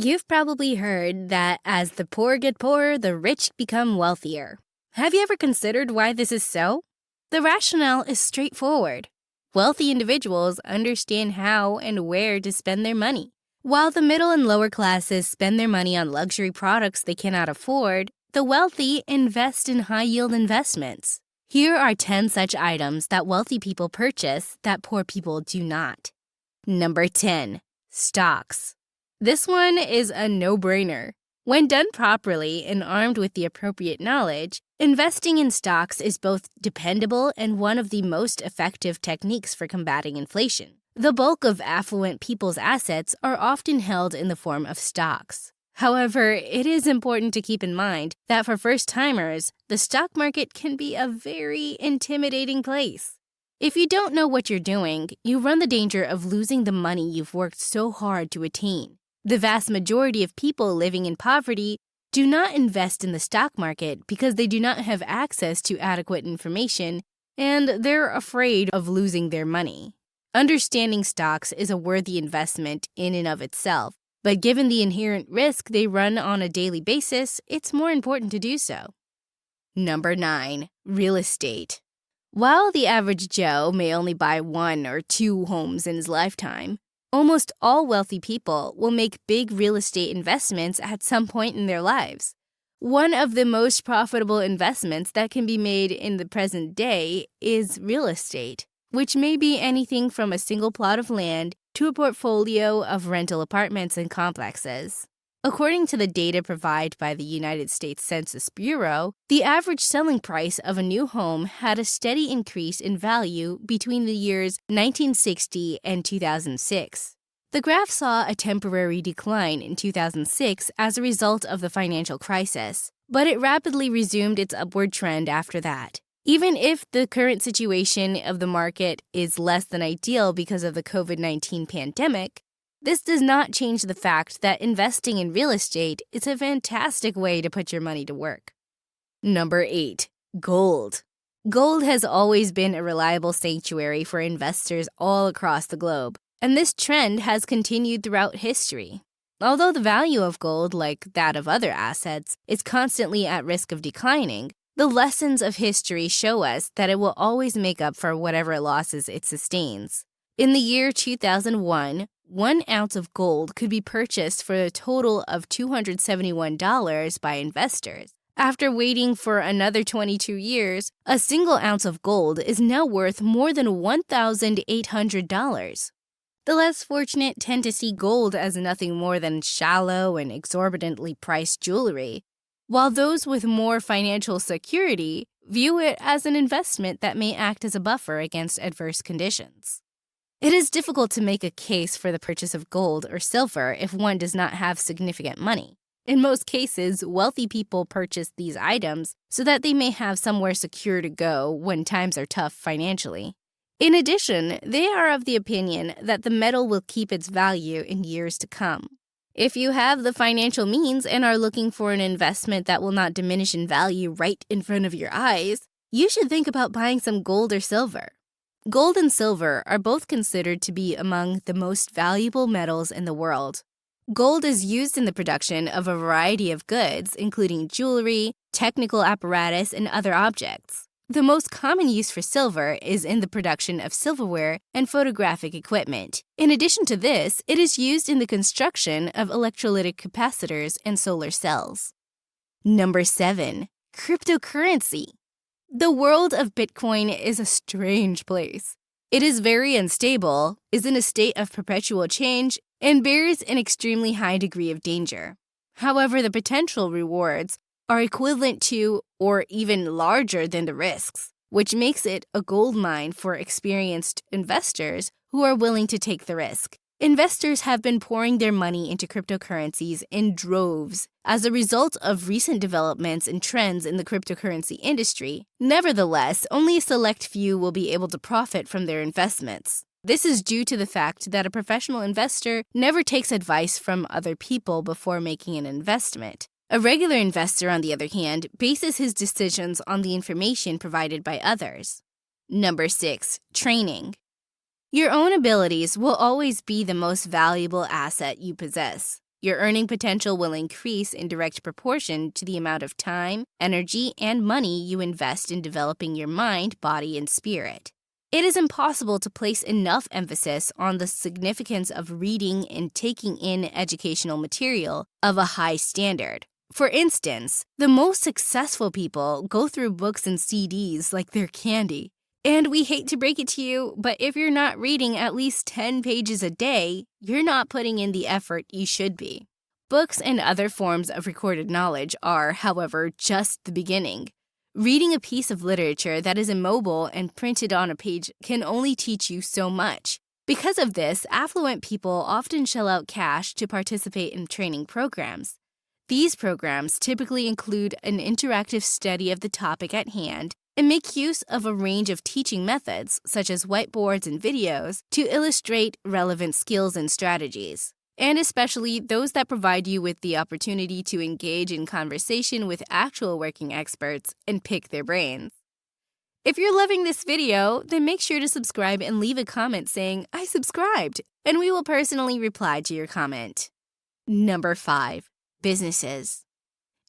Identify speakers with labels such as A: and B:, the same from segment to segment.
A: You've probably heard that as the poor get poorer, the rich become wealthier. Have you ever considered why this is so? The rationale is straightforward. Wealthy individuals understand how and where to spend their money. While the middle and lower classes spend their money on luxury products they cannot afford, the wealthy invest in high-yield investments. Here are 10 such items that wealthy people purchase that poor people do not. Number 10. Stocks. This one is a no-brainer. When done properly and armed with the appropriate knowledge, investing in stocks is both dependable and one of the most effective techniques for combating inflation. The bulk of affluent people's assets are often held in the form of stocks. However, it is important to keep in mind that for first-timers, the stock market can be a very intimidating place. If you don't know what you're doing, you run the danger of losing the money you've worked so hard to attain. The vast majority of people living in poverty do not invest in the stock market because they do not have access to adequate information and they're afraid of losing their money. Understanding stocks is a worthy investment in and of itself, but given the inherent risk they run on a daily basis, it's more important to do so. Number 9. Real estate. While the average Joe may only buy 1 or 2 homes in his lifetime, almost all wealthy people will make big real estate investments at some point in their lives. One of the most profitable investments that can be made in the present day is real estate, which may be anything from a single plot of land to a portfolio of rental apartments and complexes. According to the data provided by the United States Census Bureau, the average selling price of a new home had a steady increase in value between the years 1960 and 2006. The graph saw a temporary decline in 2006 as a result of the financial crisis, but it rapidly resumed its upward trend after that. Even if the current situation of the market is less than ideal because of the COVID-19 pandemic, this does not change the fact that investing in real estate is a fantastic way to put your money to work. Number 8. Gold. Gold has always been a reliable sanctuary for investors all across the globe, and this trend has continued throughout history. Although the value of gold, like that of other assets, is constantly at risk of declining, the lessons of history show us that it will always make up for whatever losses it sustains. In the year 2001, 1 ounce of gold could be purchased for a total of $271 by investors. After waiting for another 22 years, a single ounce of gold is now worth more than $1,800. The less fortunate tend to see gold as nothing more than shallow and exorbitantly priced jewelry, while those with more financial security view it as an investment that may act as a buffer against adverse conditions. It is difficult to make a case for the purchase of gold or silver if one does not have significant money. In most cases, wealthy people purchase these items so that they may have somewhere secure to go when times are tough financially. In addition, they are of the opinion that the metal will keep its value in years to come. If you have the financial means and are looking for an investment that will not diminish in value right in front of your eyes, you should think about buying some gold or silver. Gold and silver are both considered to be among the most valuable metals in the world. Gold is used in the production of a variety of goods, including jewelry, technical apparatus, and other objects. The most common use for silver is in the production of silverware and photographic equipment. In addition to this, it is used in the construction of electrolytic capacitors and solar cells. Number 7. Cryptocurrency. The world of Bitcoin is a strange place. It is very unstable, is in a state of perpetual change, and bears an extremely high degree of danger. However, the potential rewards are equivalent to or even larger than the risks, which makes it a goldmine for experienced investors who are willing to take the risk. Investors have been pouring their money into cryptocurrencies in droves as a result of recent developments and trends in the cryptocurrency industry. Nevertheless, only a select few will be able to profit from their investments. This is due to the fact that a professional investor never takes advice from other people before making an investment. A regular investor, on the other hand, bases his decisions on the information provided by others. Number 6. Training. Your own abilities will always be the most valuable asset you possess. Your earning potential will increase in direct proportion to the amount of time, energy, and money you invest in developing your mind, body, and spirit. It is impossible to place enough emphasis on the significance of reading and taking in educational material of a high standard. For instance, the most successful people go through books and CDs like they're candy. And we hate to break it to you, but if you're not reading at least 10 pages a day, you're not putting in the effort you should be. Books and other forms of recorded knowledge are, however, just the beginning. Reading a piece of literature that is immobile and printed on a page can only teach you so much. Because of this, affluent people often shell out cash to participate in training programs. These programs typically include an interactive study of the topic at hand and make use of a range of teaching methods, such as whiteboards and videos, to illustrate relevant skills and strategies, and especially those that provide you with the opportunity to engage in conversation with actual working experts and pick their brains. If you're loving this video, then make sure to subscribe and leave a comment saying, "I subscribed," and we will personally reply to your comment. Number 5. Businesses.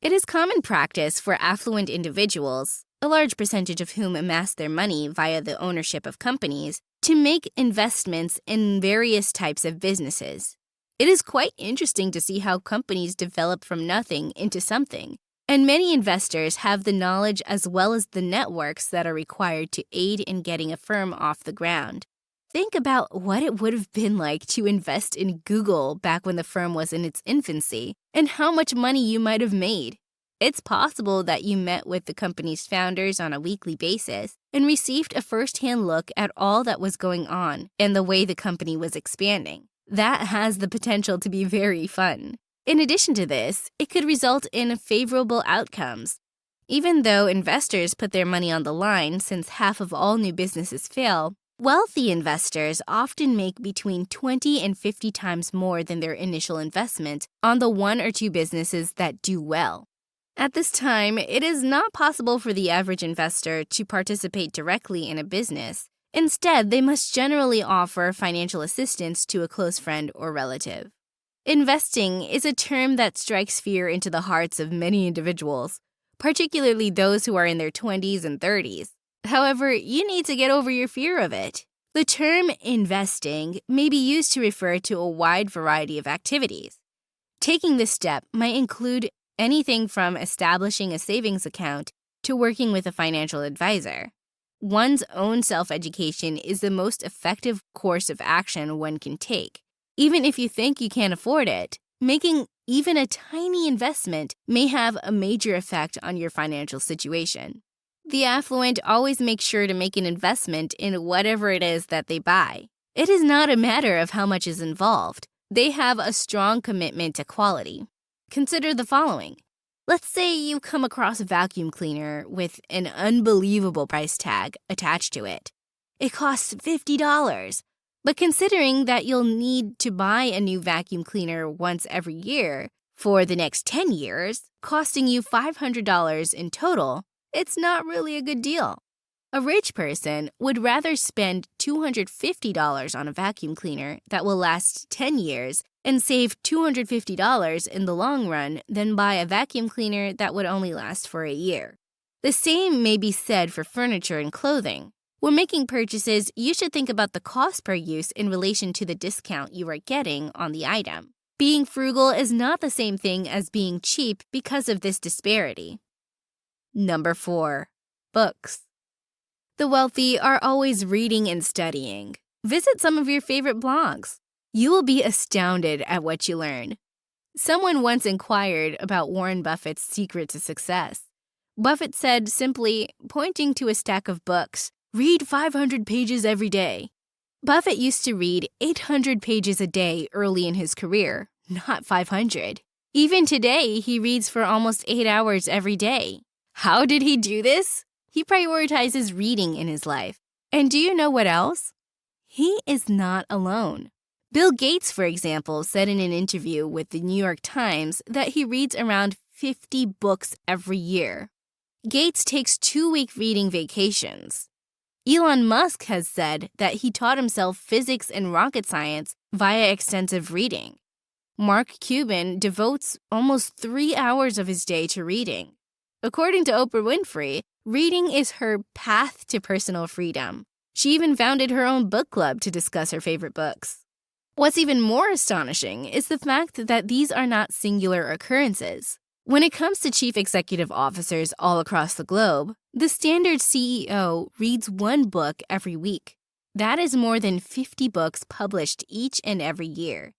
A: It is common practice for affluent individuals, a large percentage of whom amass their money via the ownership of companies, to make investments in various types of businesses. It is quite interesting to see how companies develop from nothing into something, and many investors have the knowledge as well as the networks that are required to aid in getting a firm off the ground. Think about what it would have been like to invest in Google back when the firm was in its infancy, and how much money you might have made. It's possible that you met with the company's founders on a weekly basis and received a first-hand look at all that was going on and the way the company was expanding. That has the potential to be very fun. In addition to this, it could result in favorable outcomes. Even though investors put their money on the line since half of all new businesses fail, wealthy investors often make between 20 and 50 times more than their initial investment on the 1 or 2 businesses that do well. At this time, it is not possible for the average investor to participate directly in a business. Instead, they must generally offer financial assistance to a close friend or relative. Investing is a term that strikes fear into the hearts of many individuals, particularly those who are in their 20s and 30s. However, you need to get over your fear of it. The term investing may be used to refer to a wide variety of activities. Taking this step might include anything from establishing a savings account to working with a financial advisor. One's own self-education is the most effective course of action one can take. Even if you think you can't afford it, making even a tiny investment may have a major effect on your financial situation. The affluent always make sure to make an investment in whatever it is that they buy. It is not a matter of how much is involved. They have a strong commitment to quality. Consider the following. Let's say you come across a vacuum cleaner with an unbelievable price tag attached to it. It costs $50, but considering that you'll need to buy a new vacuum cleaner once every year for the next 10 years, costing you $500 in total, it's not really a good deal. A rich person would rather spend $250 on a vacuum cleaner that will last 10 years and save $250 in the long run than buy a vacuum cleaner that would only last for a year. The same may be said for furniture and clothing. When making purchases, you should think about the cost per use in relation to the discount you are getting on the item. Being frugal is not the same thing as being cheap because of this disparity. Number 4. Books. The wealthy are always reading and studying. Visit some of your favorite blogs. You will be astounded at what you learn. Someone once inquired about Warren Buffett's secret to success. Buffett said simply, pointing to a stack of books, "Read 500 pages every day." Buffett used to read 800 pages a day early in his career, not 500. Even today, he reads for almost 8 hours every day. How did he do this? He prioritizes reading in his life. And do you know what else? He is not alone. Bill Gates, for example, said in an interview with the New York Times that he reads around 50 books every year. Gates takes 2-week reading vacations. Elon Musk has said that he taught himself physics and rocket science via extensive reading. Mark Cuban devotes almost 3 hours of his day to reading. According to Oprah Winfrey, reading is her path to personal freedom. She even founded her own book club to discuss her favorite books. What's even more astonishing is the fact that these are not singular occurrences. When it comes to chief executive officers all across the globe, the standard CEO reads 1 book every week. That is more than 50 books published each and every year.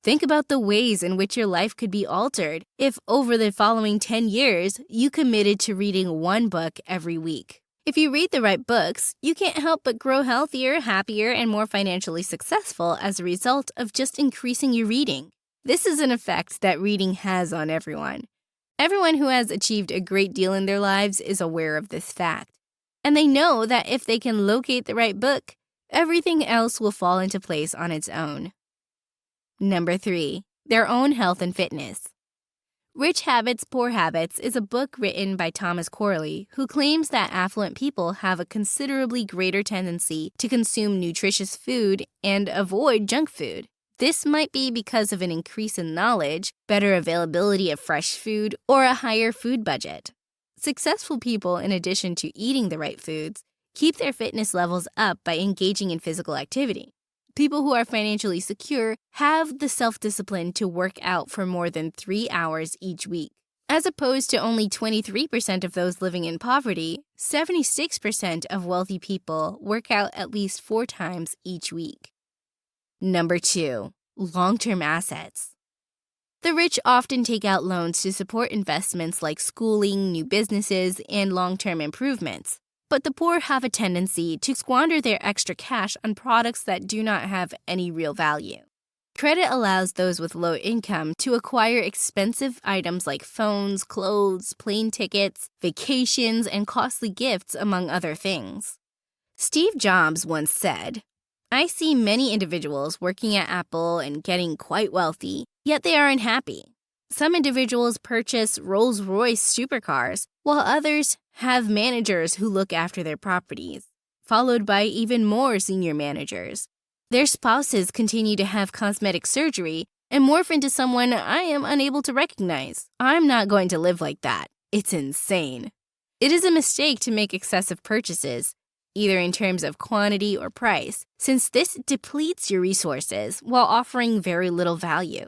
A: Think about the ways in which your life could be altered if, over the following 10 years, you committed to reading 1 book every week. If you read the right books, you can't help but grow healthier, happier, and more financially successful as a result of just increasing your reading. This is an effect that reading has on everyone. Everyone who has achieved a great deal in their lives is aware of this fact. And they know that if they can locate the right book, everything else will fall into place on its own. Number 3, their own health and fitness. Rich Habits, Poor Habits is a book written by Thomas Corley, who claims that affluent people have a considerably greater tendency to consume nutritious food and avoid junk food. This might be because of an increase in knowledge, better availability of fresh food, or a higher food budget. Successful people, in addition to eating the right foods, keep their fitness levels up by engaging in physical activity. People who are financially secure have the self-discipline to work out for more than 3 hours each week. As opposed to only 23% of those living in poverty, 76% of wealthy people work out at least 4 times each week. Number 2, long-term assets. The rich often take out loans to support investments like schooling, new businesses, and long-term improvements. But the poor have a tendency to squander their extra cash on products that do not have any real value. Credit allows those with low income to acquire expensive items like phones, clothes, plane tickets, vacations, and costly gifts, among other things. Steve Jobs once said, "I see many individuals working at Apple and getting quite wealthy, yet they are unhappy. Some individuals purchase Rolls-Royce supercars, while others have managers who look after their properties, followed by even more senior managers. Their spouses continue to have cosmetic surgery and morph into someone I am unable to recognize. I'm not going to live like that. It's insane." It is a mistake to make excessive purchases, either in terms of quantity or price, since this depletes your resources while offering very little value.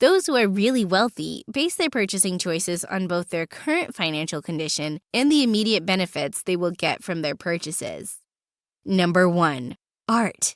A: Those who are really wealthy base their purchasing choices on both their current financial condition and the immediate benefits they will get from their purchases. Number 1, art.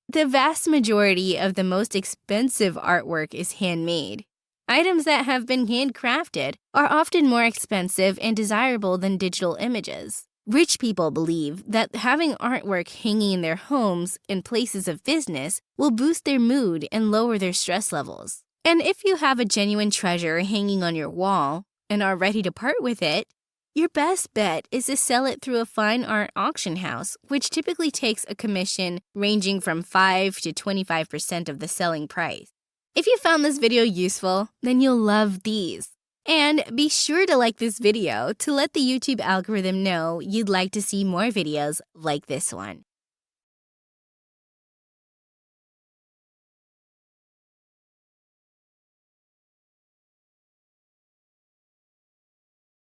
A: The vast majority of the most expensive artwork is handmade. Items that have been handcrafted are often more expensive and desirable than digital images. Rich people believe that having artwork hanging in their homes and places of business will boost their mood and lower their stress levels. And if you have a genuine treasure hanging on your wall and are ready to part with it, your best bet is to sell it through a fine art auction house, which typically takes a commission ranging from 5 to 25% of the selling price. If you found this video useful, then you'll love these. And be sure to like this video to let the YouTube algorithm know you'd like to see more videos like this one.